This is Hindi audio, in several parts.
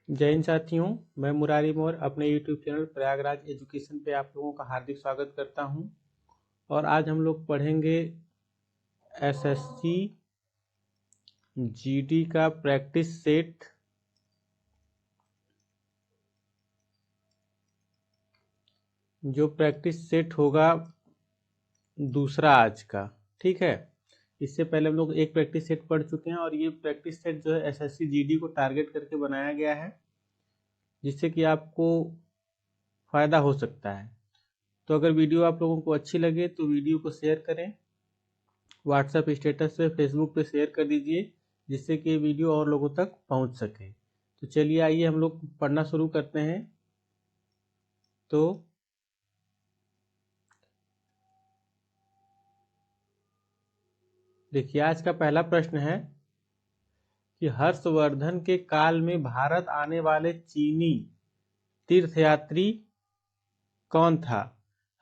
जय हिंद साथियों, मैं मुरारी मौर्य अपने YouTube चैनल प्रयागराज एजुकेशन पे आप लोगों का हार्दिक स्वागत करता हूं। और आज हम लोग पढ़ेंगे एसएससी जीडी का प्रैक्टिस सेट। जो प्रैक्टिस सेट होगा दूसरा आज का, ठीक है। इससे पहले हम लोग एक प्रैक्टिस सेट पढ़ चुके हैं और ये प्रैक्टिस सेट जो है एसएससी जीडी को टारगेट करके बनाया गया है, जिससे कि आपको फ़ायदा हो सकता है। तो अगर वीडियो आप लोगों को अच्छी लगे तो वीडियो को शेयर करें, व्हाट्सएप स्टेटस पे, फेसबुक पे शेयर कर दीजिए, जिससे कि वीडियो और लोगों तक पहुंच सके। तो चलिए आइए हम लोग पढ़ना शुरू करते हैं। तो देखिए, आज का पहला प्रश्न है कि हर्षवर्धन के काल में भारत आने वाले चीनी तीर्थयात्री कौन था।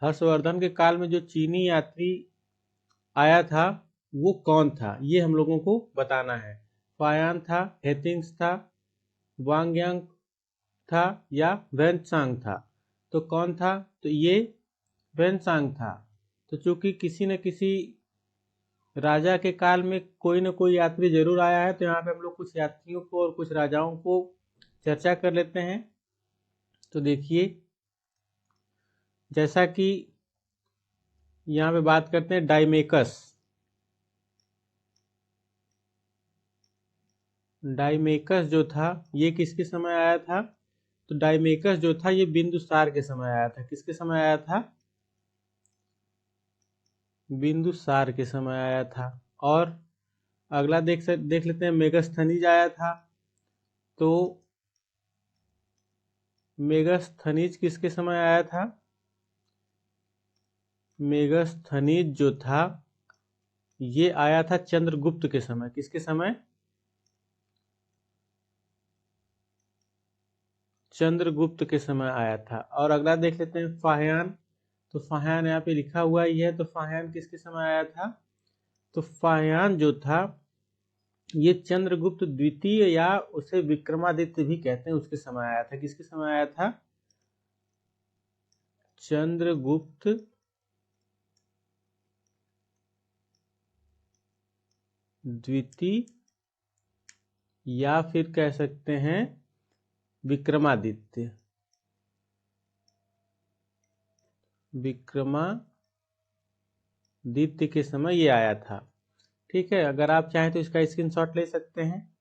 हर्षवर्धन के काल में जो चीनी यात्री आया था वो कौन था, ये हम लोगों को बताना है। फायान था, हेथिंग्स था, वांगयांग था या वेनसांग था। तो कौन था? तो ये वेनसांग था। तो चूंकि किसी न किसी राजा के काल में कोई न कोई यात्री जरूर आया है, तो यहाँ पे हम लोग कुछ यात्रियों को और कुछ राजाओं को चर्चा कर लेते हैं। तो देखिए, जैसा कि यहाँ पे बात करते हैं डाइमेकस। डाइमेकस जो था ये किसके समय आया था? तो डाइमेकस जो था ये बिंदुसार के समय आया था। किसके समय आया था? बिंदुसार के समय आया था। और अगला देख लेते हैं, मेगस्थनीज आया था। तो मेगस्थनीज किसके समय आया था? मेगस्थनीज जो था ये आया था चंद्रगुप्त के समय। किसके समय? चंद्रगुप्त के समय आया था। और अगला देख लेते हैं, फाह्यान। तो फाह्यान यहाँ पे लिखा हुआ ही है। तो फाह्यान किसके समय आया था? तो फाह्यान जो था ये चंद्रगुप्त द्वितीय या उसे विक्रमादित्य भी कहते हैं, उसके समय आया था। किसके समय आया था? चंद्रगुप्त द्वितीय या फिर कह सकते हैं विक्रमादित्य। विक्रमादित्य के समय ये आया था, ठीक है। अगर आप चाहें तो इसका स्क्रीनशॉट ले सकते हैं।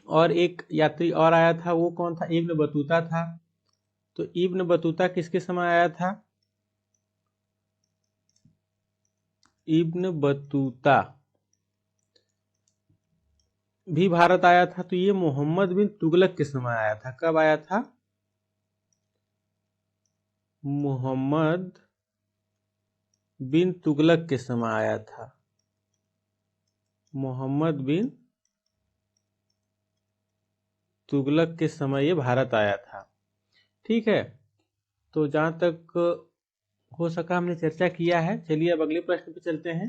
और एक यात्री और आया था, वो कौन था? इब्न बतूता था। तो इब्न बतूता किसके समय आया था? इब्न बतूता भी भारत आया था। तो ये मोहम्मद बिन तुगलक के समय आया था। कब आया था? मोहम्मद बिन तुगलक के समय आया था। मोहम्मद बिन तुगलक के समय ये भारत आया था, ठीक है। तो जहां तक हो सका हमने चर्चा किया है। चलिए अब अगले प्रश्न पे चलते हैं।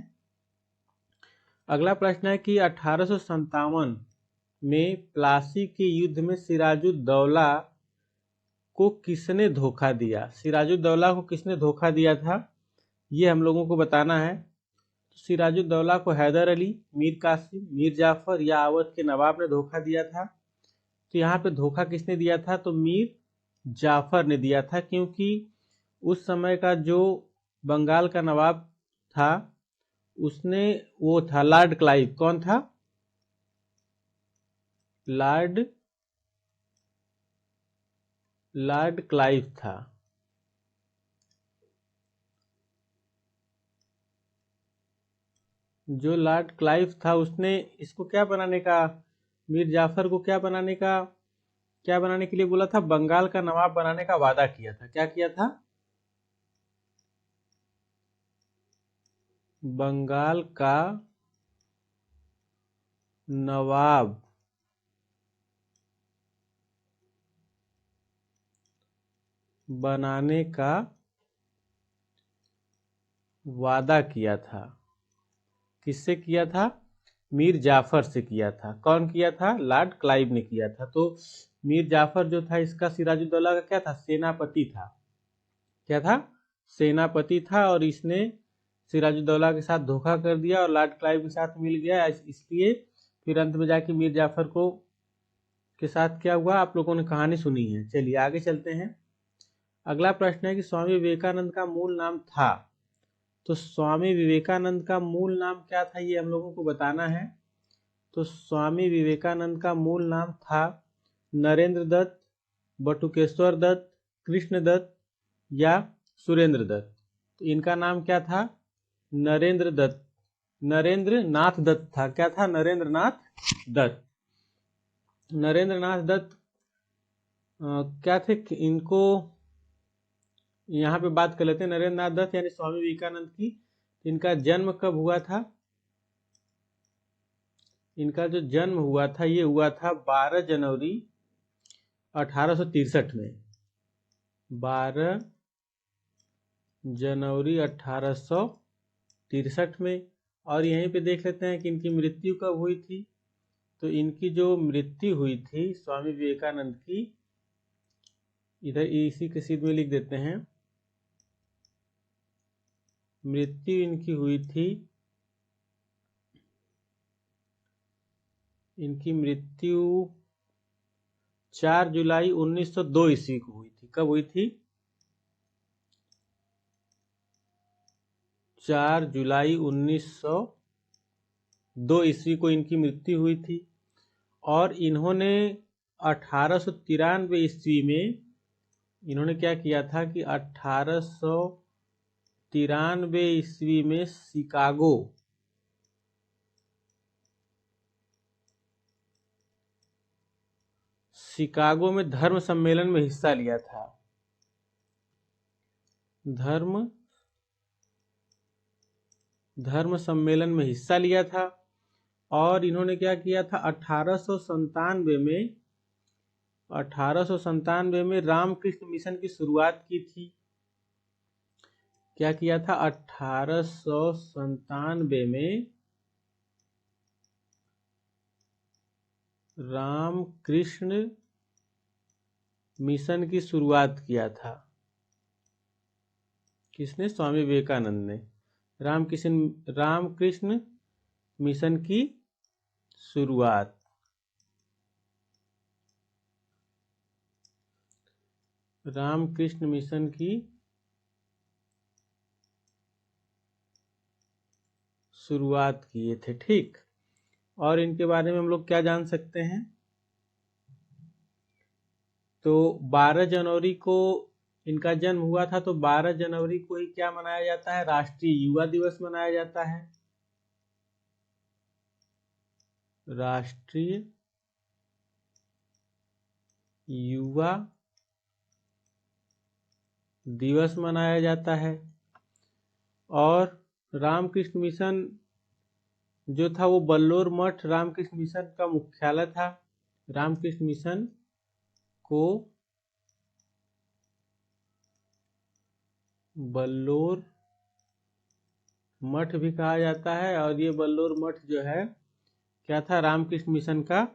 अगला प्रश्न है कि 1857 में प्लासी के युद्ध में सिराजुद्दौला को किसने धोखा दिया? सिराजुद्दौला को किसने धोखा दिया था, ये हम लोगों को बताना है। सिराजुद्दौला को हैदर अली, मीर कासिम, मीर जाफर या अवध के नवाब ने धोखा दिया था। तो यहाँ पे धोखा किसने दिया था? तो मीर जाफर ने दिया था, क्योंकि उस समय का जो बंगाल का नवाब था उसने, वो था लॉर्ड क्लाइव। कौन था? लॉर्ड क्लाइव था। जो लॉर्ड क्लाइव था उसने इसको क्या बनाने का, मीर जाफर को क्या बनाने के लिए बोला था? बंगाल का नवाब बनाने का वादा किया था। क्या किया था? बंगाल का नवाब बनाने का वादा किया था। किससे किया था? मीर जाफर से किया था। कौन किया था? लॉर्ड क्लाइव ने किया था। तो मीर जाफर जो था इसका सिराजुद्दौला का क्या था, सेनापति था। क्या था, सेनापति था, और इसने सिराजुद्दौला के साथ धोखा कर दिया और लॉर्ड क्लाइव के साथ मिल गया, इसलिए फिर अंत में जाके मीर जाफर को के साथ क्या हुआ, आप लोगों ने कहानी सुनी है। चलिए आगे चलते हैं। अगला प्रश्न है कि स्वामी विवेकानंद का मूल नाम था। तो स्वामी विवेकानंद का मूल नाम क्या था, ये हम लोगों को बताना है। तो स्वामी विवेकानंद का मूल नाम था नरेंद्र दत्त, बटुकेश्वर दत्त, कृष्ण दत्त या सुरेंद्र दत्त। तो इनका नाम क्या था, नरेंद्र दत्त, नरेंद्र नाथ दत्त था। क्या था, नरेंद्र नाथ दत्त। नरेंद्र नाथ दत्त क्या थे, इनको यहाँ पे बात कर लेते हैं। नरेंद्र नाथ दत्त यानी स्वामी विवेकानंद की, इनका जन्म कब हुआ था, इनका जो जन्म हुआ था ये हुआ था 12 जनवरी 1863 में। 12 जनवरी 1863 में। और यहीं पे देख लेते हैं कि इनकी मृत्यु कब हुई थी। तो इनकी जो मृत्यु हुई थी स्वामी विवेकानंद की, इधर इसी के सीध में लिख देते हैं, मृत्यु इनकी हुई थी, इनकी मृत्यु 4 जुलाई 1902 ईस्वी को हुई थी। कब हुई थी, 4 जुलाई 1902 ईस्वी को इनकी मृत्यु हुई थी। और इन्होंने 1893 ईस्वी में इन्होंने क्या किया था कि 1893 ईस्वी में शिकागो में धर्म सम्मेलन में हिस्सा लिया था। धर्म सम्मेलन में हिस्सा लिया था। और इन्होंने क्या किया था, 1897 में रामकृष्ण मिशन की शुरुआत की थी। क्या किया था, 1897 में रामकृष्ण मिशन की शुरुआत किया था। किसने, स्वामी विवेकानंद ने। रामकृष्ण मिशन की शुरुआत। रामकृष्ण मिशन की शुरुआत किए थे, ठीक। और इनके बारे में हम लोग क्या जान सकते हैं, तो 12 जनवरी को इनका जन्म हुआ था। तो 12 जनवरी को ही क्या मनाया जाता है, राष्ट्रीय युवा दिवस मनाया जाता है। राष्ट्रीय युवा दिवस मनाया जाता है। और रामकृष्ण मिशन जो था वो बल्लौर मठ रामकृष्ण मिशन का मुख्यालय था। रामकृष्ण मिशन को बल्लौर मठ भी कहा जाता है। और ये बल्लौर मठ जो है क्या था, रामकृष्ण मिशन का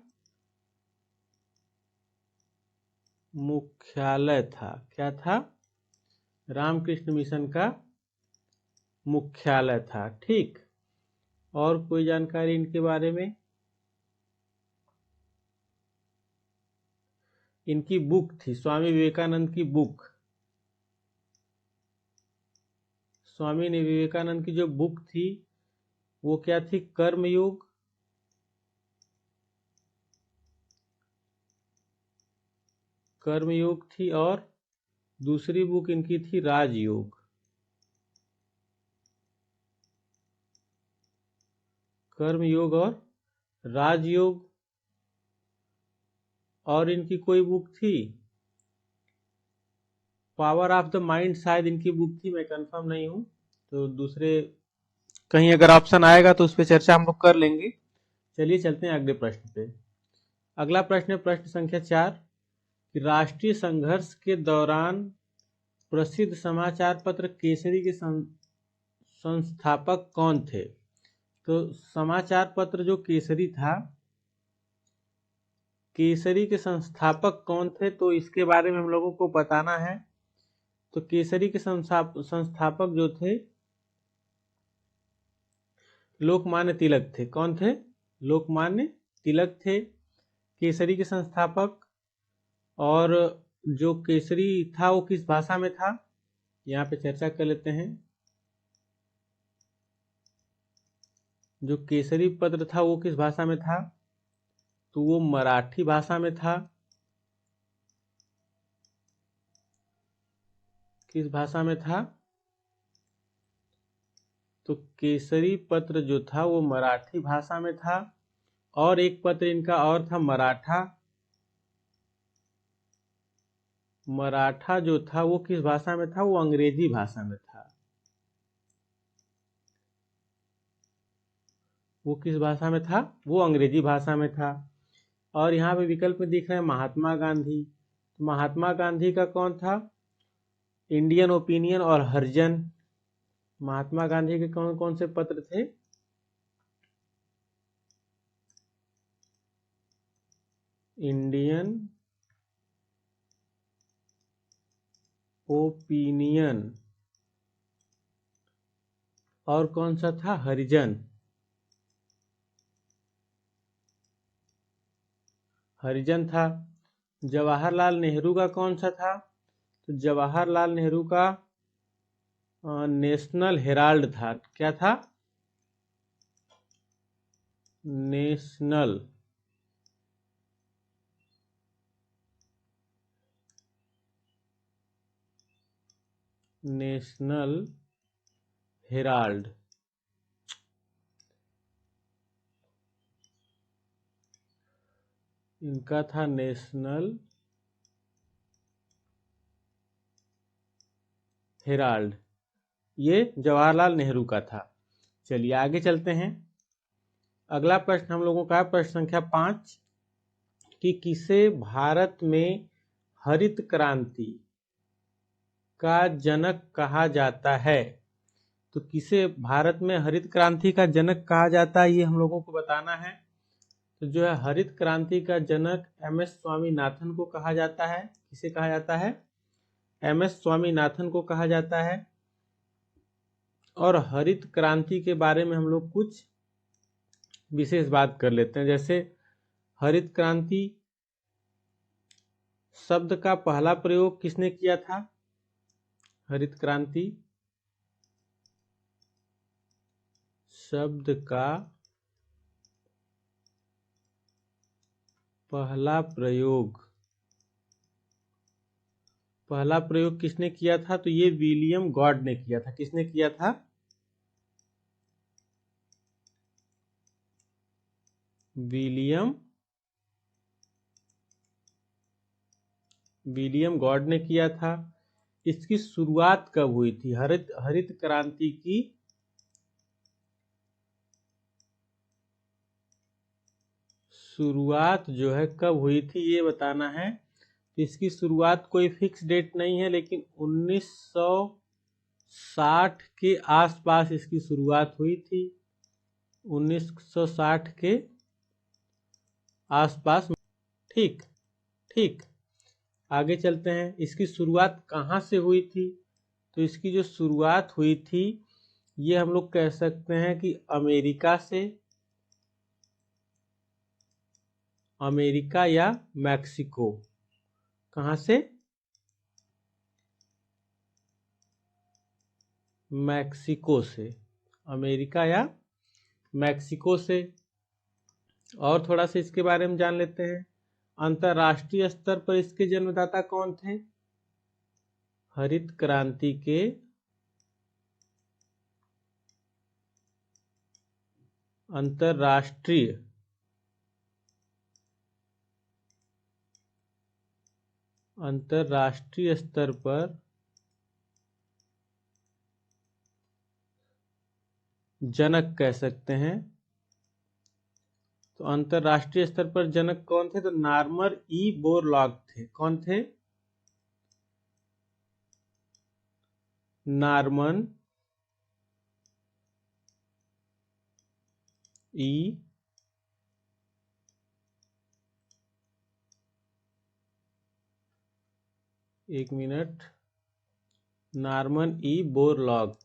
मुख्यालय था। क्या था, रामकृष्ण मिशन का मुख्यालय था, ठीक। और कोई जानकारी इनके बारे में, इनकी बुक थी, स्वामी विवेकानंद की बुक, स्वामी विवेकानंद की जो बुक थी वो क्या थी, कर्मयोग। कर्मयोग थी। और दूसरी बुक इनकी थी राजयोग। कर्मयोग और राजयोग। और इनकी कोई बुक थी, पावर ऑफ द माइंड, शायद इनकी बुक थी, मैं कंफर्म नहीं हूं। तो दूसरे कहीं अगर ऑप्शन आएगा तो उस पर चर्चा हम लोग कर लेंगे। चलिए चलते हैं अगले प्रश्न पे। अगला प्रश्न है प्रश्न संख्या 4 कि राष्ट्रीय संघर्ष के दौरान प्रसिद्ध समाचार पत्र केसरी के संस्थापक कौन थे। तो समाचार पत्र जो केसरी था केसरी के संस्थापक कौन थे, तो इसके बारे में हम लोगों को बताना है। तो केसरी के संस्थापक जो थे लोकमान्य तिलक थे। कौन थे? लोकमान्य तिलक थे केसरी के संस्थापक। और जो केसरी था वो किस भाषा में था, यहाँ पे चर्चा कर लेते हैं। जो केसरी पत्र था वो किस भाषा में था, तो वो मराठी भाषा में था। किस भाषा में था? तो केसरी पत्र जो था वो मराठी भाषा में था। और एक पत्र इनका और था मराठा। मराठा जो था वो किस भाषा में था, वो अंग्रेजी भाषा में था। वो किस भाषा में था, वो अंग्रेजी भाषा में था। और यहाँ पे विकल्प में दिख रहे हैं महात्मा गांधी। तो महात्मा गांधी का कौन था, इंडियन ओपिनियन और हरिजन। महात्मा गांधी के कौन कौन से पत्र थे, इंडियन ओपिनियन और कौन सा था, हरिजन। हरिजन था। जवाहरलाल नेहरू का कौन सा था, तो जवाहरलाल नेहरू का नेशनल हेराल्ड था। क्या था, नेशनल नेशनल हेराल्ड। इनका था नेशनल हेराल्ड। ये जवाहरलाल नेहरू का था। चलिए आगे चलते हैं। अगला प्रश्न हम लोगों का है प्रश्न संख्या 5 कि किसे भारत में हरित क्रांति का जनक कहा जाता है। तो किसे भारत में हरित क्रांति का जनक कहा जाता है, ये हम लोगों को बताना है। तो जो है हरित क्रांति का जनक एम.एस. स्वामीनाथन को कहा जाता है। किसे कहा जाता है, एम.एस. स्वामीनाथन को कहा जाता है। और हरित क्रांति के बारे में हम लोग कुछ विशेष बात कर लेते हैं। जैसे हरित क्रांति शब्द का पहला प्रयोग किसने किया था, हरित क्रांति शब्द का पहला प्रयोग किसने किया था, तो ये विलियम गॉड ने किया था। किसने किया था, विलियम गॉड ने किया था। इसकी शुरुआत कब हुई थी, हरित क्रांति की शुरुआत जो है कब हुई थी ये बताना है। इसकी शुरुआत कोई फिक्स डेट नहीं है, लेकिन 1960 के आसपास इसकी शुरुआत हुई थी। 1960 के आसपास। ठीक ठीक। आगे चलते हैं। इसकी शुरुआत कहाँ से हुई थी, तो इसकी जो शुरुआत हुई थी ये हम लोग कह सकते हैं कि अमेरिका से, अमेरिका या मैक्सिको। कहाँ से, मैक्सिको से। अमेरिका या मैक्सिको से। और थोड़ा सा इसके बारे में जान लेते हैं। अंतरराष्ट्रीय स्तर पर इसके जन्मदाता कौन थे, हरित क्रांति के अंतरराष्ट्रीय स्तर पर जनक कह सकते हैं। तो अंतरराष्ट्रीय स्तर पर जनक कौन थे, तो नॉर्मन ई बोरलॉग थे। कौन थे, नॉर्मन ई एक minute, Norman E Borlaug,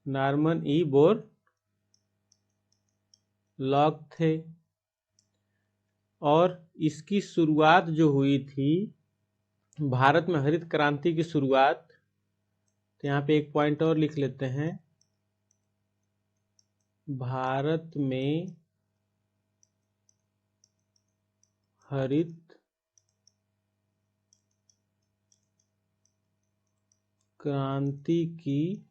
Norman E Borlaug थे। और इसकी शुरुआत जो हुई थी, भारत में हरित क्रांति की शुरुआत, तो यहाँ पे एक पॉइंट और लिख लेते हैं, भारत में हरित क्रांति की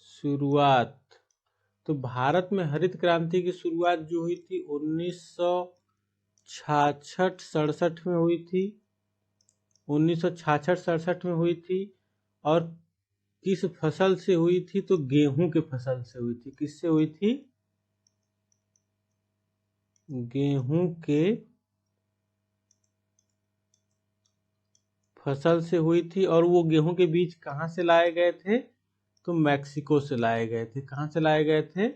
शुरुआत, तो भारत में हरित क्रांति की शुरुआत जो हुई थी 1966-67 में हुई थी, 1966-67 में हुई थी। और किस फसल से हुई थी? तो गेहूं के फसल से हुई थी। किससे हुई थी? गेहूं के फसल से हुई थी। और वो गेहूं के बीज कहाँ से लाए गए थे? तो मैक्सिको से लाए गए थे। कहाँ से लाए गए थे?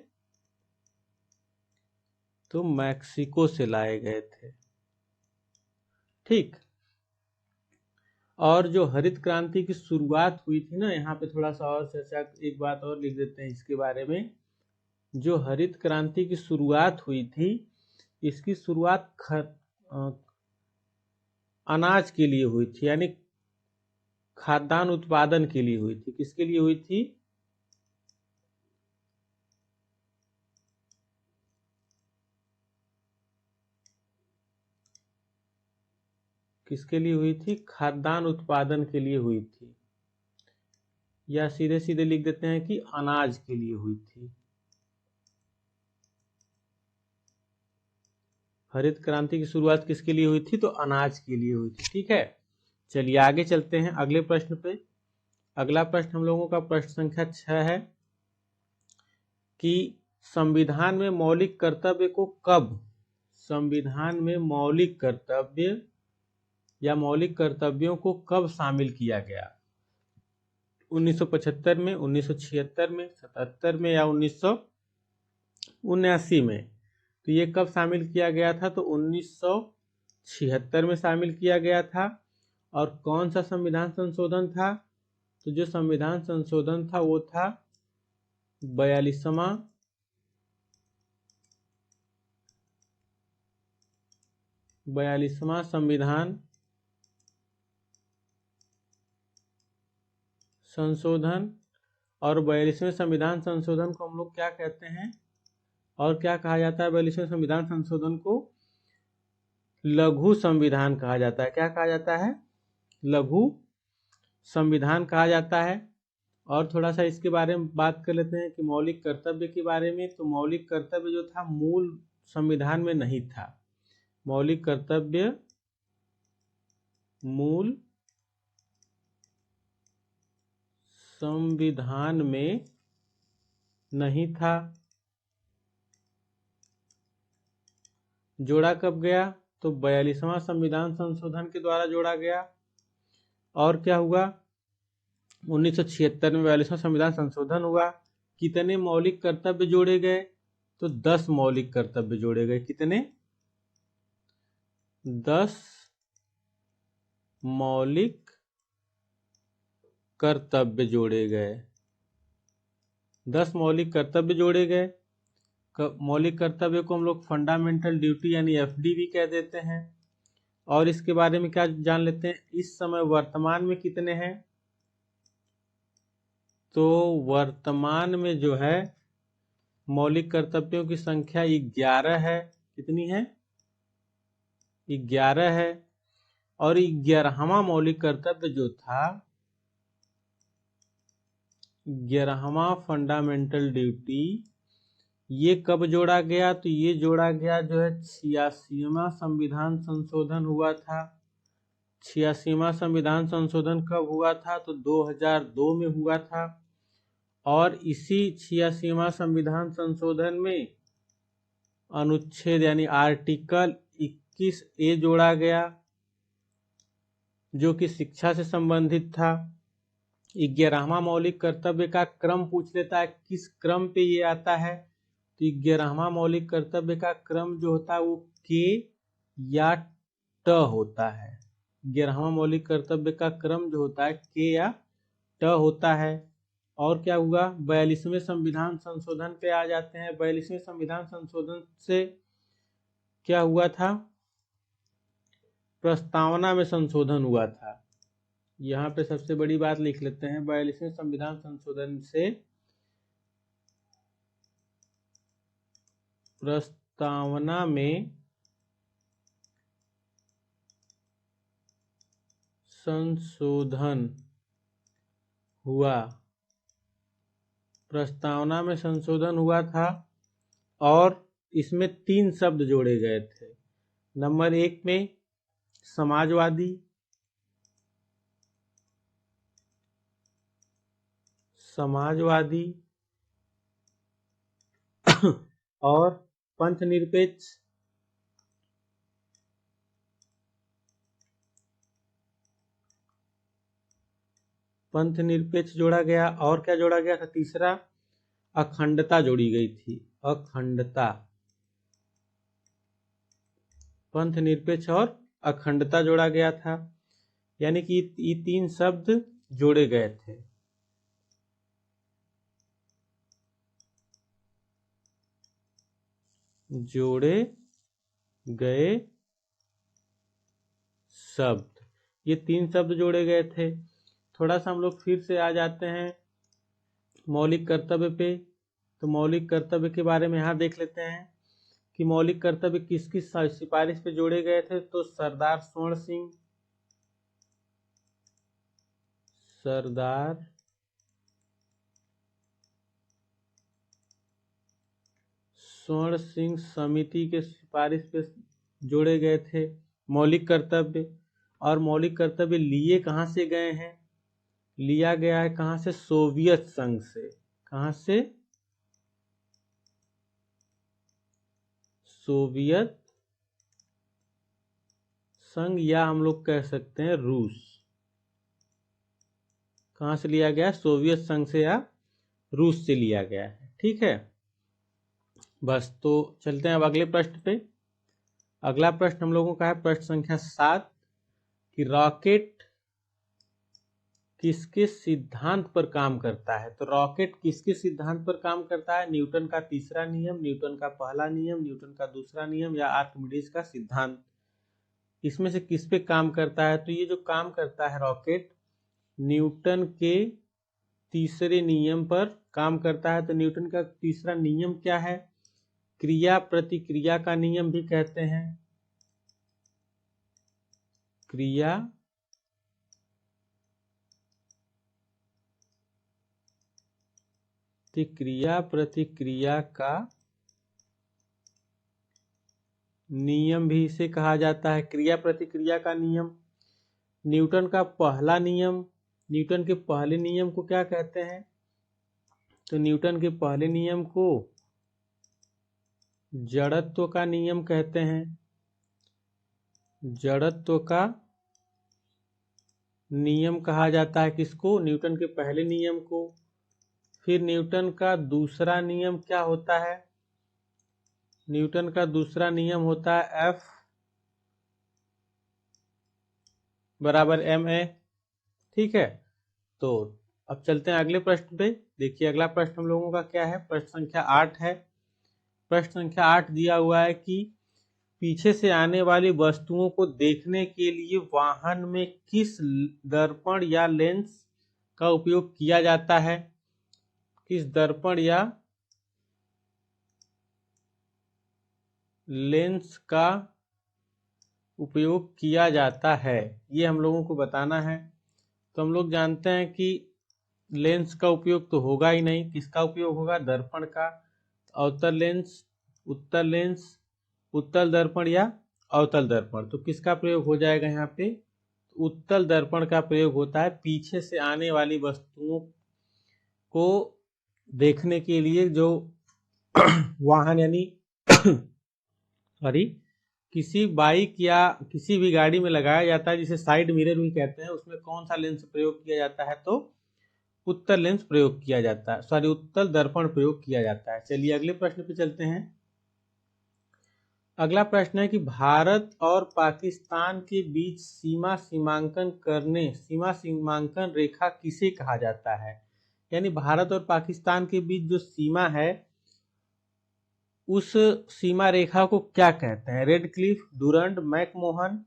तो मैक्सिको से लाए गए थे। ठीक। और जो हरित क्रांति की शुरुआत हुई थी ना, यहाँ पे थोड़ा सा और चर्चा, एक बात और लिख देते हैं इसके बारे में। जो हरित क्रांति की शुरुआत हुई थी, इसकी शुरुआत अनाज के लिए हुई थी, यानी खाद्यान्न उत्पादन के लिए हुई थी। किसके लिए हुई थी? किसके लिए हुई थी? खाद्यान्न उत्पादन के लिए हुई थी। या सीधे सीधे लिख देते हैं कि अनाज के लिए हुई थी। हरित क्रांति की शुरुआत किसके लिए हुई थी? तो अनाज के लिए हुई थी। ठीक है, चलिए आगे चलते हैं अगले प्रश्न पे। अगला प्रश्न हम लोगों का प्रश्न संख्या 6 है कि संविधान में मौलिक कर्तव्य को कब, संविधान में मौलिक कर्तव्य या मौलिक कर्तव्यों को कब शामिल किया गया? 1975 में, 1976 में, 77 में या 1979 में? तो ये कब शामिल किया गया था? तो 1976 में शामिल किया गया था। और कौन सा संविधान संशोधन था? तो जो संविधान संशोधन था वो था 42वां संविधान संशोधन। और 42वें संविधान संशोधन को हम लोग क्या कहते हैं, और क्या कहा जाता है? 42वें संविधान संशोधन को लघु संविधान कहा जाता है। क्या कहा जाता है? लघु संविधान कहा जाता है। और थोड़ा सा इसके बारे में बात कर लेते हैं कि मौलिक कर्तव्य के बारे में। तो मौलिक कर्तव्य जो था मूल संविधान में नहीं था। मौलिक कर्तव्य मूल संविधान में नहीं था। जोड़ा कब गया? तो 42वां संविधान संशोधन के द्वारा जोड़ा गया। और क्या हुआ? 1976 में 42वां संविधान संशोधन हुआ। कितने मौलिक कर्तव्य जोड़े गए? तो 10 मौलिक कर्तव्य जोड़े गए। कितने? 10 मौलिक कर्तव्य जोड़े गए। 10 मौलिक कर्तव्य जोड़े गए। मौलिक कर्तव्य को हम लोग फंडामेंटल ड्यूटी यानी एफडी भी कह देते हैं। और इसके बारे में क्या जान लेते हैं? इस समय वर्तमान में कितने हैं? तो वर्तमान में जो है मौलिक कर्तव्यों की संख्या 11 है। कितनी है? 11 है। और 11वां मौलिक कर्तव्य जो था, 11वां फंडामेंटल ड्यूटी, ये कब जोड़ा गया? तो ये जोड़ा गया जो है 86वां संविधान संशोधन हुआ था। 86वां संविधान संशोधन कब हुआ था? तो 2002 में हुआ था। और इसी 86वां संविधान संशोधन में अनुच्छेद यानी आर्टिकल 21A जोड़ा गया, जो कि शिक्षा से संबंधित था। 11वां मौलिक कर्तव्य का क्रम पूछ लेता है, किस क्रम पे ये आता है? तो 11वां मौलिक कर्तव्य का क्रम जो होता है वो के या ट होता है। 11वां मौलिक कर्तव्य का क्रम जो होता है के या ट होता है। और क्या हुआ, 42वें संविधान संशोधन पे आ जाते हैं। 42वें संविधान संशोधन से क्या हुआ था, प्रस्तावना में संशोधन हुआ था। यहाँ पे सबसे बड़ी बात लिख लेते हैं, 42वें संविधान संशोधन से प्रस्तावना में संशोधन हुआ। प्रस्तावना में संशोधन हुआ था और इसमें 3 शब्द जोड़े गए थे। नंबर 1 में समाजवादी, और पंथनिरपेक्ष। पंथनिरपेक्ष जोड़ा गया। और क्या जोड़ा गया था, तीसरा अखंडता जोड़ी गई थी, अखंडता। पंथनिरपेक्ष और अखंडता जोड़ा गया था, यानी कि ये 3 शब्द जोड़े गए थे। जोड़े गए शब्द, ये 3 शब्द जोड़े गए थे। थोड़ा सा हम लोग फिर से आ जाते हैं मौलिक कर्तव्य पे। तो मौलिक कर्तव्य के बारे में यहाँ देख लेते हैं कि मौलिक कर्तव्य किस किस सिफारिश पे जोड़े गए थे। तो सरदार स्वर्ण सिंह समिति के सिफारिश पे जोड़े गए थे मौलिक कर्तव्य। और मौलिक कर्तव्य लिए कहाँ से गए हैं, लिया गया है कहाँ से, सोवियत संघ से। कहाँ से, सोवियत संघ, या हम लोग कह सकते हैं रूस। कहाँ से लिया गया, सोवियत संघ से या रूस से लिया गया है। ठीक है, बस। तो चलते हैं अब अगले प्रश्न पे। अगला प्रश्न हम लोगों का है प्रश्न संख्या 7 कि रॉकेट किसके सिद्धांत पर काम करता है। तो रॉकेट किसके सिद्धांत पर काम करता है, न्यूटन का तीसरा नियम, न्यूटन का पहला नियम, न्यूटन का दूसरा नियम, या आर्किमिडीज का सिद्धांत। इसमें से किस पे काम करता है। तो ये जो काम करता है रॉकेट, न्यूटन के तीसरे नियम पर काम करता है। तो न्यूटन का तीसरा नियम क्या है, क्रिया प्रतिक्रिया का नियम भी कहते हैं। क्रिया प्रतिक्रिया का नियम भी इसे कहा जाता है, क्रिया प्रतिक्रिया का नियम। न्यूटन का पहला नियम, न्यूटन के पहले नियम को क्या कहते हैं। तो न्यूटन के पहले नियम को जड़त्व का नियम कहते हैं। जड़त्व का नियम कहा जाता है किसको, न्यूटन के पहले नियम को। फिर न्यूटन का दूसरा नियम क्या होता है, न्यूटन का दूसरा नियम होता है F बराबर ma। ठीक है, तो अब चलते हैं अगले प्रश्न पे। देखिए अगला प्रश्न हम लोगों का क्या है, प्रश्न संख्या 8 है। प्रश्न संख्या 8 दिया हुआ है कि पीछे से आने वाली वस्तुओं को देखने के लिए वाहन में किस दर्पण या लेंस का उपयोग किया जाता है। किस दर्पण या लेंस का उपयोग किया जाता है, ये हम लोगों को बताना है। तो हम लोग जानते हैं कि लेंस का उपयोग तो होगा ही नहीं, किसका उपयोग होगा, दर्पण का। अवतल लेंस, उत्तल लेंस, उत्तल दर्पण या अवतल दर्पण। तो किसका प्रयोग हो जाएगा यहाँ पे, उत्तल दर्पण का प्रयोग होता है पीछे से आने वाली वस्तुओं को देखने के लिए। जो वाहन यानी सॉरी किसी बाइक या किसी भी गाड़ी में लगाया जाता है, जिसे साइड मिरर भी कहते हैं, उसमें कौन सा लेंस प्रयोग किया जाता है, तो उत्तल लेंस प्रयोग किया जाता है, सॉरी उत्तल दर्पण प्रयोग किया जाता है। चलिए अगले प्रश्न पे चलते हैं। अगला प्रश्न है कि भारत और पाकिस्तान के बीच सीमा सीमांकन रेखा किसे कहा जाता है? यानी भारत और पाकिस्तान के बीच जो सीमा है उस सीमा रेखा को क्या कहते हैं? रेड क्लिफ, डूरंड, मैकमोहन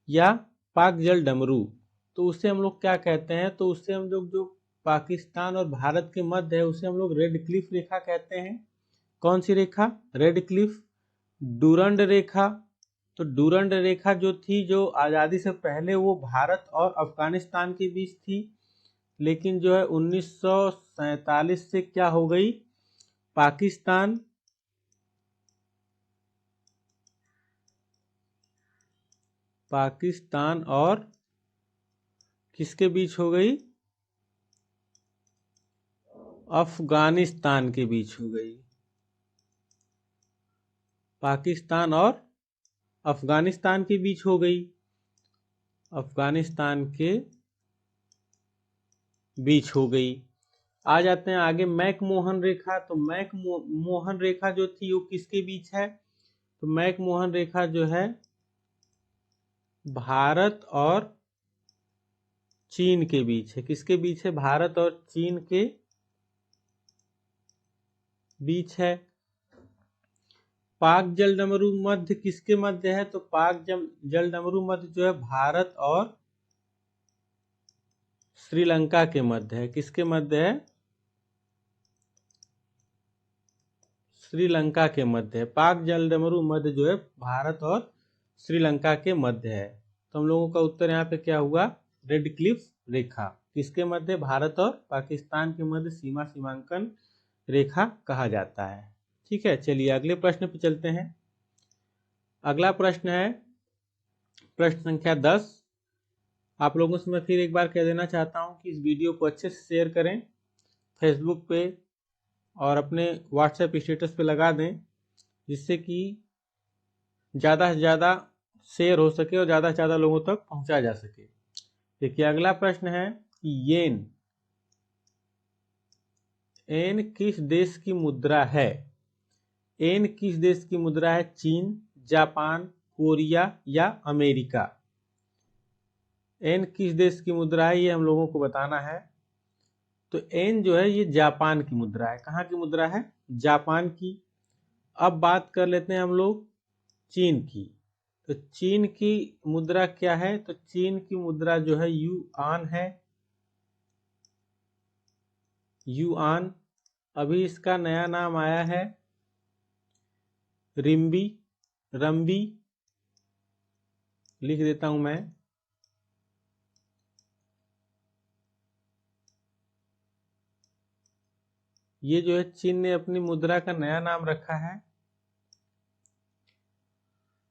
या पाक जल डमरू। तो उसे हम लोग क्या कहते हैं? तो उससे हम लोग जो पाकिस्तान और भारत के मध्य है उसे हम लोग रेड क्लिफ रेखा कहते हैं। कौन सी रेखा? Radcliffe. डूरंड रेखा, तो डूरंड रेखा जो थी, जो आज़ादी से पहले वो भारत और अफगानिस्तान के बीच थी, लेकिन जो है 1947 से क्या हो गई? पाकिस्तान और किसके बीच हो गई? अफगानिस्तान के बीच हो गई। पाकिस्तान और अफगानिस्तान के बीच हो गई। अफगानिस्तान के बीच हो गई। आ जाते हैं आगे, मैकमोहन रेखा। तो मैकमोहन रेखा जो थी वो किसके बीच है? तो मैकमोहन रेखा जो है भारत और चीन के बीच है। किसके बीच है? भारत और चीन के बीच है। पाक जल डमरू मध्य किसके मध्य है? तो पाक जल डमरू मध्य जो है भारत और श्रीलंका के मध्य है। किसके मध्य है? श्रीलंका के मध्य है। पाक जल डमरू मध्य जो है भारत और श्रीलंका के मध्य है। तो हम लोगों का उत्तर यहाँ पे क्या हुआ? रेड क्लिफ रेखा। किसके मध्य? भारत और पाकिस्तान के मध्य सीमांकन रेखा कहा जाता है। ठीक है, चलिए अगले प्रश्न पे चलते हैं। अगला प्रश्न है प्रश्न संख्या 10। आप लोगों से मैं फिर एक बार कह देना चाहता हूं कि इस वीडियो को अच्छे से शेयर करें, फेसबुक पे और अपने व्हाट्सएप स्टेटस पे लगा दें, जिससे कि ज़्यादा से ज़्यादा शेयर हो सके और ज़्यादा से ज़्यादा लोगों तक पहुंचा जा सके। देखिए अगला प्रश्न है कि येन किस देश की मुद्रा है? येन किस देश की मुद्रा है? चीन, जापान, कोरिया या अमेरिका? येन किस देश की मुद्रा है ये हम लोगों को बताना है। तो येन जो है ये जापान की मुद्रा है। कहाँ की मुद्रा है? जापान की। अब बात कर लेते हैं हम लोग चीन की। तो चीन की मुद्रा क्या है? तो चीन की मुद्रा जो है युआन है। युआन। अभी इसका नया नाम आया है रिम्बी, रंबी, लिख देता हूं मैं। ये जो है चीन ने अपनी मुद्रा का नया नाम रखा है।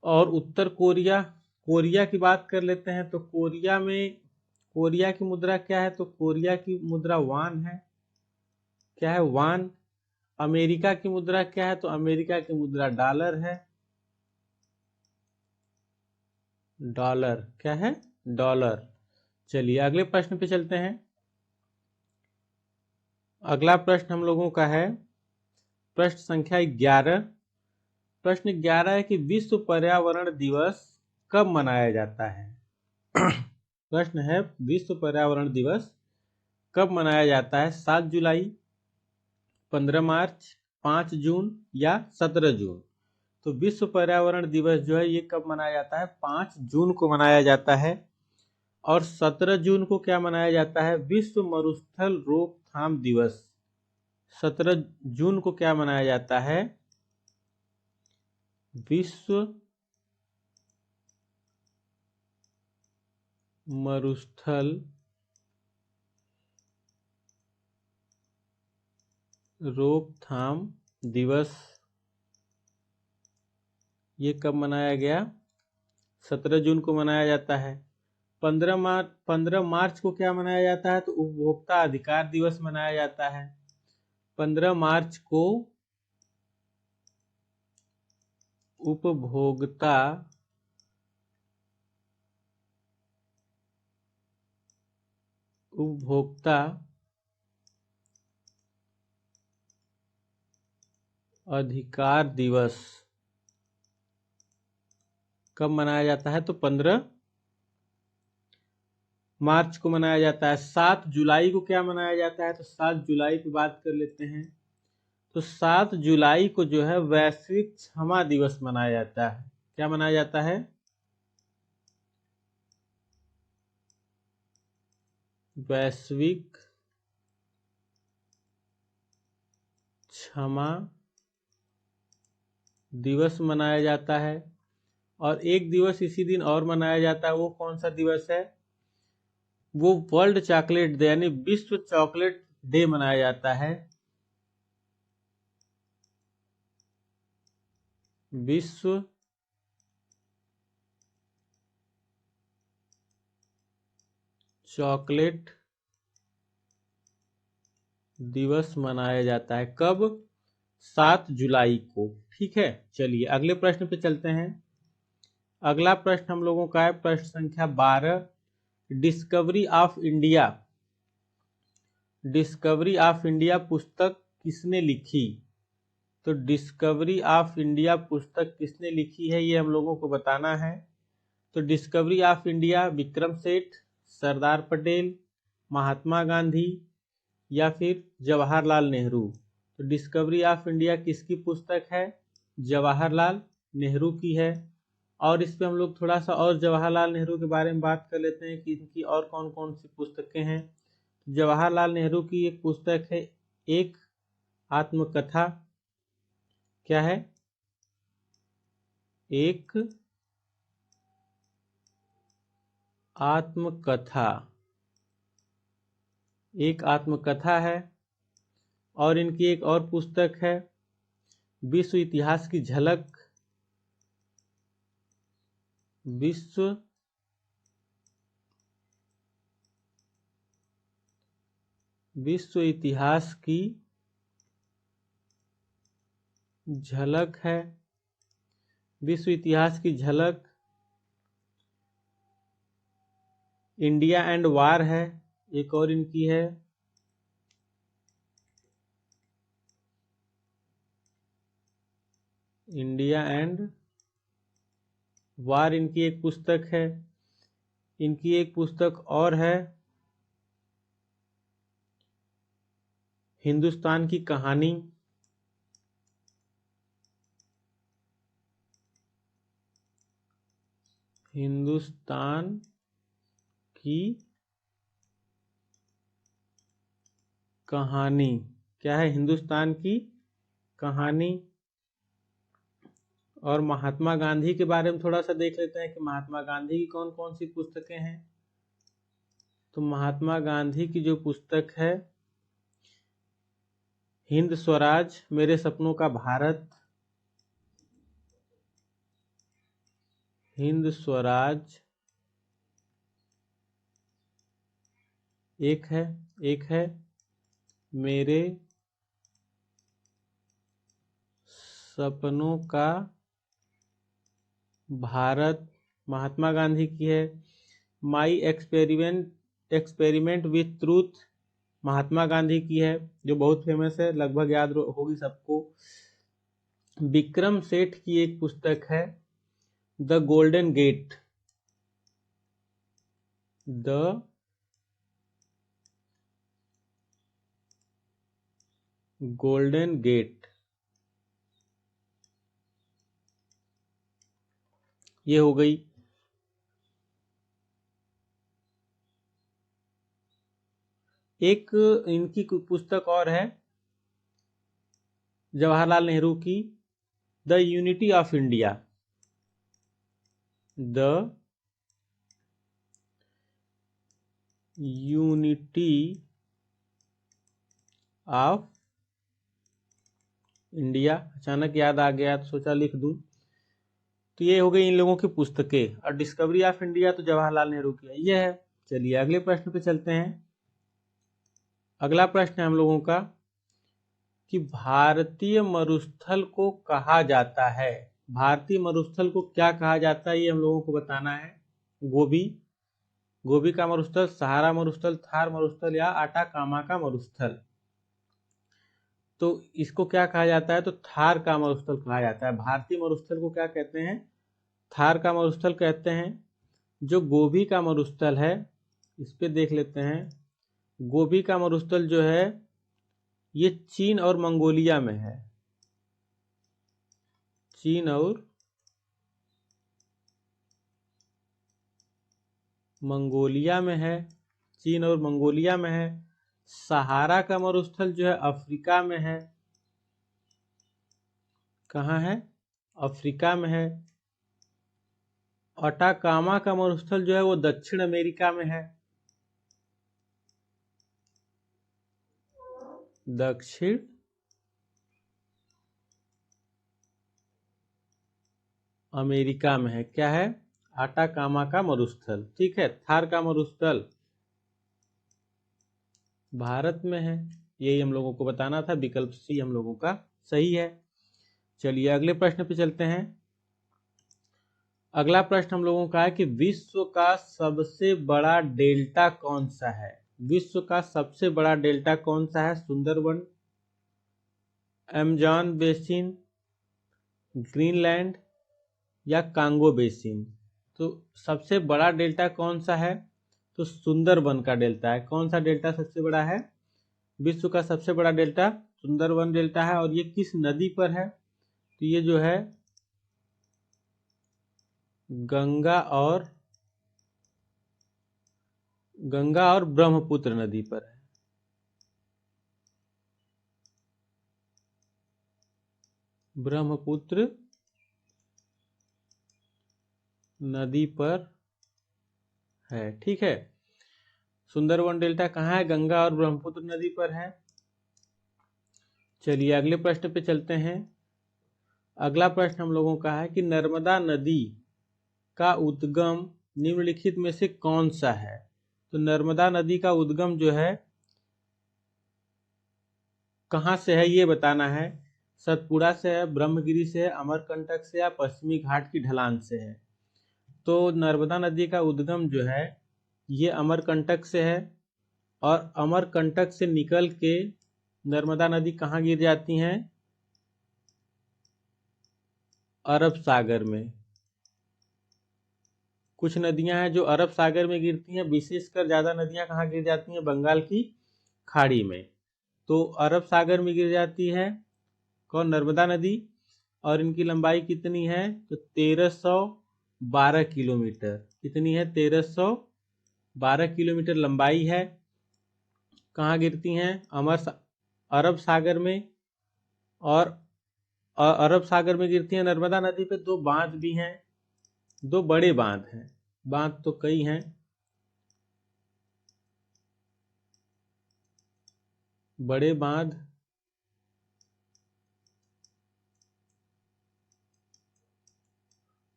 और उत्तर कोरिया, कोरिया की बात कर लेते हैं। तो कोरिया की मुद्रा क्या है? तो कोरिया की मुद्रा वान है। क्या है? वान। अमेरिका की मुद्रा क्या है? तो अमेरिका की मुद्रा डॉलर है। डॉलर क्या है? डॉलर। चलिए अगले प्रश्न पे चलते हैं। अगला प्रश्न हम लोगों का है प्रश्न संख्या 11। प्रश्न 11 है कि विश्व पर्यावरण दिवस कब मनाया जाता है? प्रश्न है विश्व पर्यावरण दिवस कब मनाया जाता है? 7 जुलाई, 15 मार्च, 5 जून या 17 जून? तो विश्व पर्यावरण दिवस जो है ये कब मनाया जाता है? 5 जून को मनाया जाता है। और 17 जून को क्या मनाया जाता है? विश्व मरुस्थल रोकथाम दिवस। 17 जून को क्या मनाया जाता है? विश्व मरुस्थल रोकथाम दिवस ये कब मनाया गया? 17 जून को मनाया जाता है। 15 मार्च को क्या मनाया जाता है? तो उपभोक्ता अधिकार दिवस मनाया जाता है। 15 मार्च को उपभोक्ता अधिकार दिवस कब मनाया जाता है? तो 15 मार्च को मनाया जाता है। 7 जुलाई को क्या मनाया जाता है? तो 7 जुलाई की बात कर लेते हैं। तो 7 जुलाई को जो है वैश्विक क्षमा दिवस मनाया जाता है। क्या मनाया जाता है? वैश्विक क्षमा दिवस मनाया जाता है। और एक दिवस इसी दिन और मनाया जाता है। वो कौन सा दिवस है? वो वर्ल्ड चॉकलेट डे यानी विश्व चॉकलेट डे मनाया जाता है। विश्व चॉकलेट दिवस मनाया जाता है। कब? 7 जुलाई को। ठीक है, चलिए अगले प्रश्न पे चलते हैं। अगला प्रश्न हम लोगों का है प्रश्न संख्या 12। Discovery of India. Discovery of India पुस्तक किसने लिखी? तो डिस्कवरी ऑफ इंडिया पुस्तक किसने लिखी है ये हम लोगों को बताना है। तो discovery of India Vikram Seth, Sardar Patel, Mahatma Gandhi या फिर जवाहरलाल नेहरू। तो डिस्कवरी ऑफ इंडिया किसकी पुस्तक है? जवाहरलाल नेहरू की है। और इस पे हम लोग थोड़ा सा और जवाहरलाल नेहरू के बारे में बात कर लेते हैं कि इनकी और कौन कौन सी पुस्तकें हैं। जवाहरलाल नेहरू की एक पुस्तक है एक आत्मकथा। क्या है? एक आत्मकथा। एक आत्मकथा है। और इनकी एक और पुस्तक है विश्व इतिहास की झलक। विश्व विश्व इतिहास की झलक है। विश्व इतिहास की झलक। इंडिया एंड वार है एक और इनकी है। इंडिया एंड वार इनकी एक पुस्तक है। इनकी एक पुस्तक और है हिंदुस्तान की कहानी। हिंदुस्तान की कहानी। क्या है? हिंदुस्तान की कहानी। और महात्मा गांधी के बारे में थोड़ा सा देख लेते हैं कि महात्मा गांधी की कौन कौन सी पुस्तकें हैं। तो महात्मा गांधी की जो पुस्तक है हिंद स्वराज मेरे सपनों का भारत। हिंद स्वराज एक है मेरे सपनों का भारत महात्मा गांधी की है। My experiment with truth Mahatma Gandhi की है जो बहुत फेमस है, लगभग याद होगी सबको। विक्रम सेठ की एक पुस्तक है the golden gate. The golden gate ये हो गई। एक इनकी पुस्तक और है जवाहरलाल नेहरू की the unity of India. The unity of India. अचानक याद आ गया तो सोचा लिख दूं। तो ये हो गई इन लोगों की पुस्तकें। और डिस्कवरी ऑफ इंडिया तो जवाहरलाल नेहरू की है। ये है। चलिए अगले प्रश्न पे चलते हैं। अगला प्रश्न है हम लोगों का कि भारतीय मरुस्थल को कहा जाता है। भारतीय मरुस्थल को क्या कहा जाता है ये हम लोगों को बताना है। गोबी का मरुस्थल, सहारा मरुस्थल, थार मरुस्थल या आटाकामा का मरुस्थल। तो इसको क्या कहा जाता है, तो थार का मरुस्थल कहा जाता है। भारतीय मरुस्थल को क्या कहते हैं, थार का मरुस्थल कहते हैं। जो गोबी का मरुस्थल है, इस पे देख लेते हैं। गोबी का मरुस्थल जो है ये चीन और मंगोलिया में है। चीन और मंगोलिया में है, चीन और मंगोलिया में है। सहारा का मरुस्थल जो है अफ्रीका में है। कहाँ है, अफ्रीका में है। अटाकामा का मरुस्थल जो है वो दक्षिण अमेरिका में है। दक्षिण अमेरिका में है। क्या है, अटाकामा का मरुस्थल। ठीक है, थार का मरुस्थल भारत में है। यही हम लोगों को बताना था, विकल्प सी हम लोगों का सही है। चलिए अगले प्रश्न पे चलते हैं। अगला प्रश्न हम लोगों का है कि विश्व का सबसे बड़ा डेल्टा कौन सा है। विश्व का सबसे बड़ा डेल्टा कौन सा है, सुंदरबन, अमेज़न बेसिन, ग्रीनलैंड या कांगो बेसिन। तो सबसे बड़ा डेल्टा कौन सा है, तो सुंदरबन का डेल्टा है। कौन सा डेल्टा सबसे बड़ा है, विश्व का सबसे बड़ा डेल्टा सुंदरबन डेल्टा है। और ये किस नदी पर है, तो ये जो है गंगा और ब्रह्मपुत्र नदी पर है। ब्रह्मपुत्र नदी पर है। ठीक है, सुंदरबन डेल्टा कहाँ है, गंगा और ब्रह्मपुत्र नदी पर है। चलिए अगले प्रश्न पे चलते हैं। अगला प्रश्न हम लोगों का है कि नर्मदा नदी का उद्गम निम्नलिखित में से कौन सा है। तो नर्मदा नदी का उद्गम जो है कहाँ से है ये बताना है। सतपुड़ा से है, ब्रह्मगिरी से है, अमरकंटक से या पश्चिमी घाट की ढलान से है। तो नर्मदा नदी का उद्गम जो है ये अमरकंटक से है। और अमरकंटक से निकल के नर्मदा नदी कहाँ गिर जाती हैं, अरब सागर में। कुछ नदियां हैं जो अरब सागर में गिरती हैं, विशेषकर ज्यादा नदियां कहाँ गिर जाती हैं, बंगाल की खाड़ी में। तो अरब सागर में गिर जाती है कौन, नर्मदा नदी। और इनकी लंबाई कितनी है, तो 1312 किलोमीटर। कितनी है, 1312 किलोमीटर लंबाई है। कहाँ गिरती हैं, अरब सागर में। और अरब सागर में गिरती है नर्मदा नदी पे। दो बांध भी हैं, दो बड़े बांध हैं, बांध तो कई हैं। बड़े बांध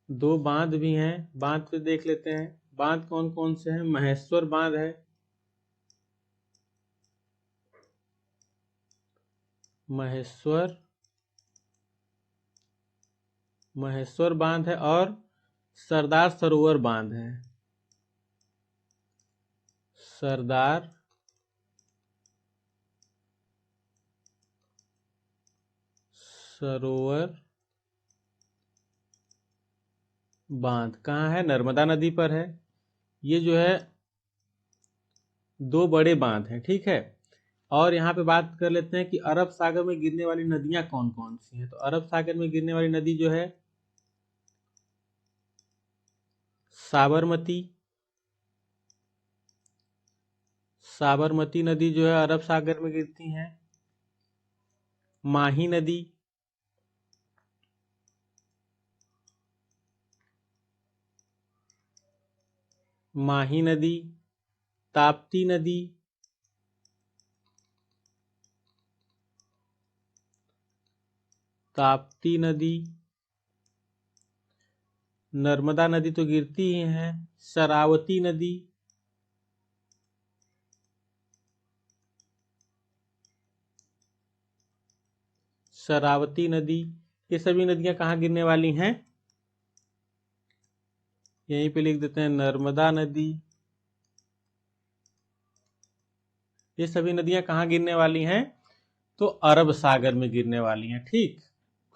दो बांध भी हैं। बांध पे देख लेते हैं, बांध कौन कौन से हैं। महेश्वर बांध है, महेश्वर बांध है। और सरदार सरोवर बांध है, सरदार सरोवर बांध कहाँ है, नर्मदा नदी पर है। ये जो है दो बड़े बांध हैं। ठीक है, और यहाँ पे बात कर लेते हैं कि अरब सागर में गिरने वाली नदियां कौन कौन सी हैं। तो अरब सागर में गिरने वाली नदी जो है साबरमती। साबरमती नदी जो है अरब सागर में गिरती हैं। माही नदी, माही नदी, ताप्ती नदी, ताप्ती नदी, नर्मदा नदी तो गिरती ही है, शरावती नदी, शरावती नदी। ये सभी नदियां कहाँ गिरने वाली हैं, यहीं पे लिख देते हैं नर्मदा नदी। ये सभी नदियां कहाँ गिरने वाली हैं, तो अरब सागर में गिरने वाली हैं। ठीक,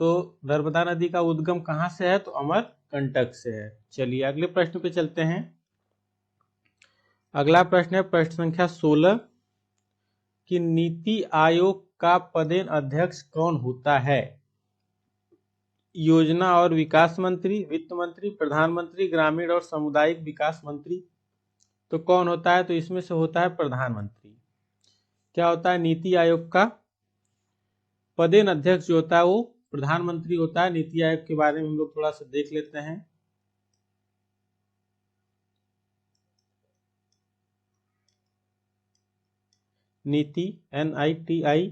तो नर्मदा नदी का उद्गम कहाँ से है? तो अमरकंटक से है। चलिए अगले प्रश्न पे चलते हैं। अगला प्रश्न है प्रश्न संख्या 16 कि नीति आयोग का पदेन अध्यक्ष कौन होता है? योजना और विकास मंत्री, वित्त मंत्री, प्रधानमंत्री, ग्रामीण और सामुदायिक विकास मंत्री। तो कौन होता है? तो इसमें से होता है प्रधानमंत्री। क्या होता है? नीति आयोग का पदेन अध्यक्ष जो होता है वो प्रधानमंत्री होता है। नीति आयोग के बारे में हम लोग थोड़ा सा देख लेते हैं। नीति NITI,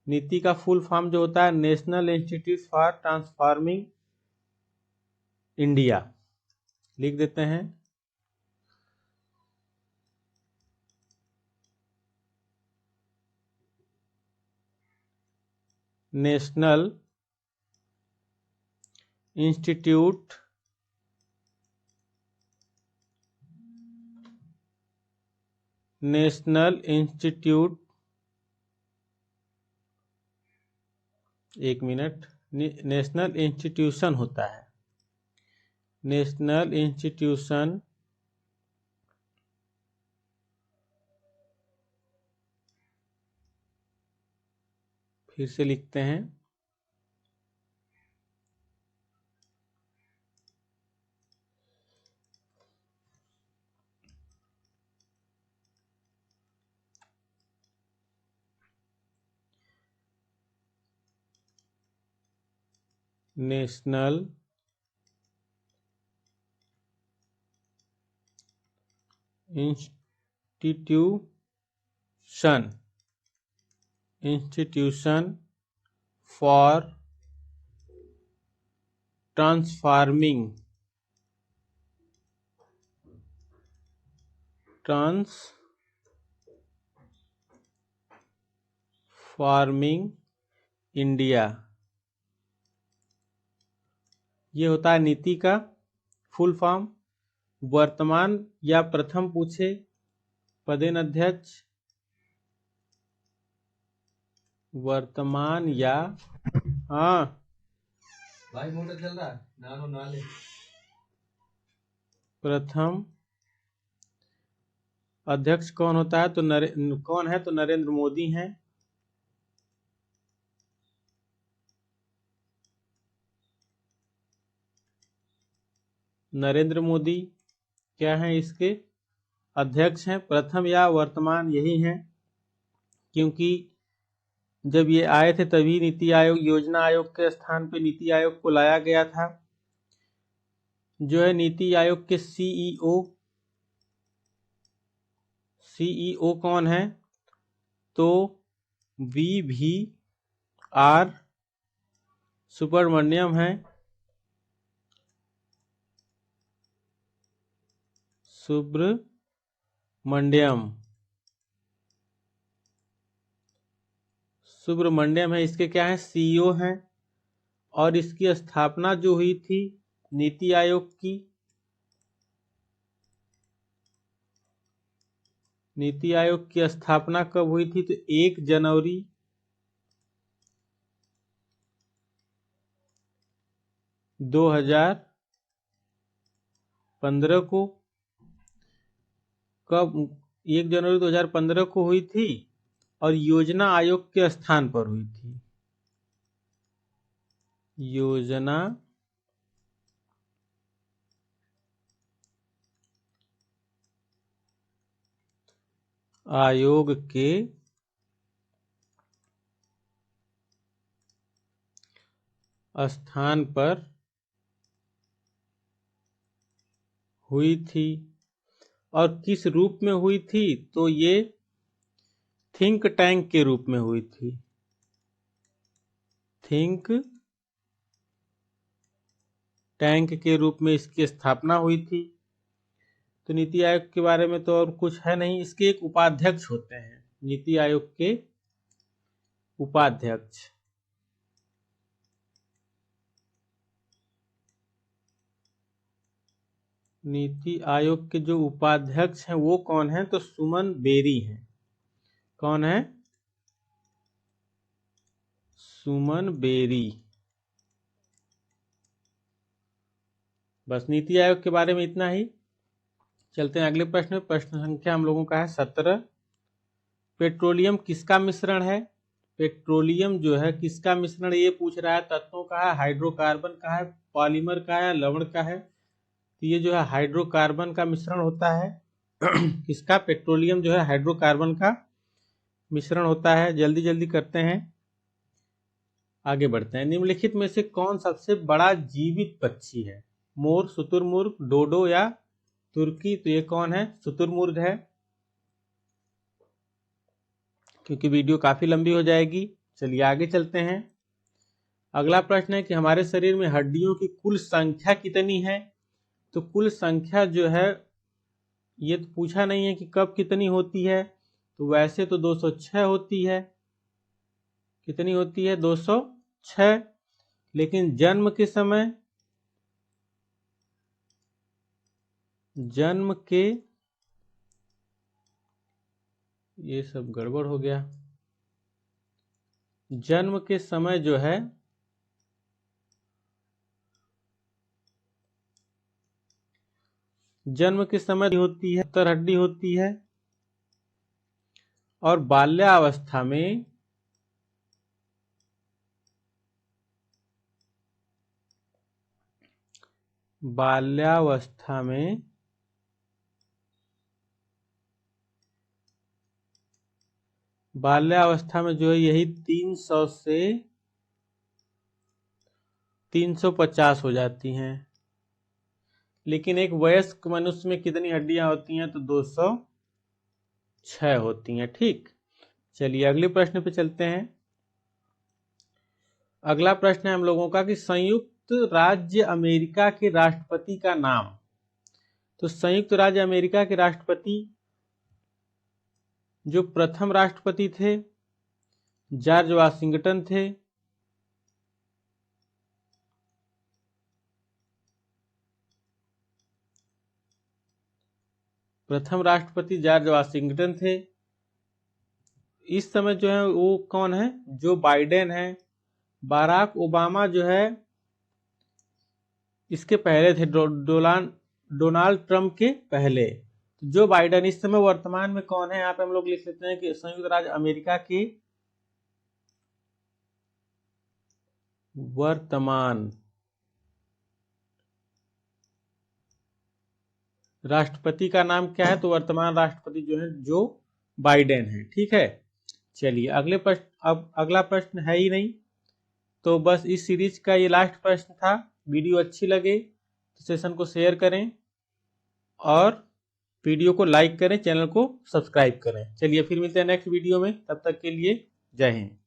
नीति का फुल फॉर्म जो होता है national institute for transforming India, लिख देते हैं। नेशनल इंस्टीट्यूट एक मिनट, नेशनल इंस्टीट्यूशन होता है। नेशनल इंस्टीट्यूशन फिर से लिखते हैं। National institution for transforming India, ये होता है नीति का फुल फॉर्म। वर्तमान या प्रथम पूछे पदेन अध्यक्ष, वर्तमान या हाँ भाई मोटर चल रहा है, ना ले। प्रथम अध्यक्ष कौन होता है? तो कौन है? तो नरेंद्र मोदी हैं। नरेंद्र मोदी क्या है? इसके अध्यक्ष हैं। प्रथम या वर्तमान यही हैं, क्योंकि जब ये आए थे तभी नीति आयोग, योजना आयोग के स्थान पे नीति आयोग को लाया गया था। जो है नीति आयोग के सीईओ कौन है? तो VVR सुब्रमण्यम है। सुब्रमण्यम है, इसके क्या है? सीईओ हैं। और इसकी स्थापना जो हुई थी नीति आयोग की, नीति आयोग की स्थापना कब हुई थी? तो 1 जनवरी 2015 को। कब? 1 जनवरी 2015 को हुई थी और योजना आयोग के स्थान पर हुई थी। योजना आयोग के स्थान पर हुई थी। और किस रूप में हुई थी? तो ये थिंक टैंक के रूप में हुई थी। थिंक टैंक के रूप में इसकी स्थापना हुई थी। तो नीति आयोग के बारे में तो और कुछ है नहीं। इसके एक उपाध्यक्ष होते हैं, नीति आयोग के उपाध्यक्ष। नीति आयोग के जो उपाध्यक्ष हैं वो कौन है? तो सुमन बेरी हैं। कौन है? सुमन बेरी। बस नीति आयोग के बारे में इतना ही। चलते हैं अगले प्रश्न में। प्रश्न संख्या हम लोगों का है 17। पेट्रोलियम किसका मिश्रण है? पेट्रोलियम जो है किसका मिश्रण ये पूछ रहा है। तत्वों का है, हाइड्रोकार्बन का है, पॉलीमर का है, लवण का है। तो ये जो है हाइड्रोकार्बन का मिश्रण होता है। किसका? पेट्रोलियम जो है हाइड्रोकार्बन का मिश्रण होता है। जल्दी जल्दी करते हैं, आगे बढ़ते हैं। निम्नलिखित में से कौन सबसे बड़ा जीवित पक्षी है? मोर, शुतुरमुर्ग, डोडो या तुर्की? तो ये कौन है? शुतुरमुर्ग है। क्योंकि वीडियो काफी लंबी हो जाएगी। चलिए आगे चलते हैं। अगला प्रश्न है कि हमारे शरीर में हड्डियों की कुल संख्या कितनी है? तो कुल संख्या जो है ये तो पूछा नहीं है कि कब कितनी होती है। तो वैसे तो 206 होती है। कितनी होती है? 206। लेकिन जन्म के ये सब गड़बड़ हो गया। जन्म के समय जो है होती है 70 हड्डी होती है। और बाल्यावस्था में जो है यही 300 से 350 हो जाती हैं। लेकिन एक वयस्क मनुष्य में कितनी हड्डियां होती हैं? तो 206 होती हैं। ठीक, चलिए अगले प्रश्न पे चलते हैं। अगला प्रश्न है हम लोगों का कि संयुक्त राज्य अमेरिका के राष्ट्रपति का नाम। तो संयुक्त राज्य अमेरिका के राष्ट्रपति जो प्रथम राष्ट्रपति थे जॉर्ज वाशिंगटन थे। प्रथम राष्ट्रपति जॉर्ज वाशिंगटन थे। इस समय जो है वो कौन है? जो बाइडेन है। बराक ओबामा जो है इसके पहले थे, डोनाल्ड ट्रंप के पहले। जो बाइडेन इस समय वर्तमान में कौन है? यहाँ पे हम लोग लिख लेते हैं कि संयुक्त राज्य अमेरिका के वर्तमान राष्ट्रपति का नाम क्या है? तो वर्तमान राष्ट्रपति जो है जो बाइडेन है। ठीक है, चलिए अगले प्रश्न। अब अगला प्रश्न है ही नहीं, तो बस इस सीरीज का ये लास्ट प्रश्न था। वीडियो अच्छी लगे तो सेशन को शेयर करें और वीडियो को लाइक करें, चैनल को सब्सक्राइब करें। चलिए फिर मिलते हैं नेक्स्ट वीडियो में, तब तक के लिए जय हिंद।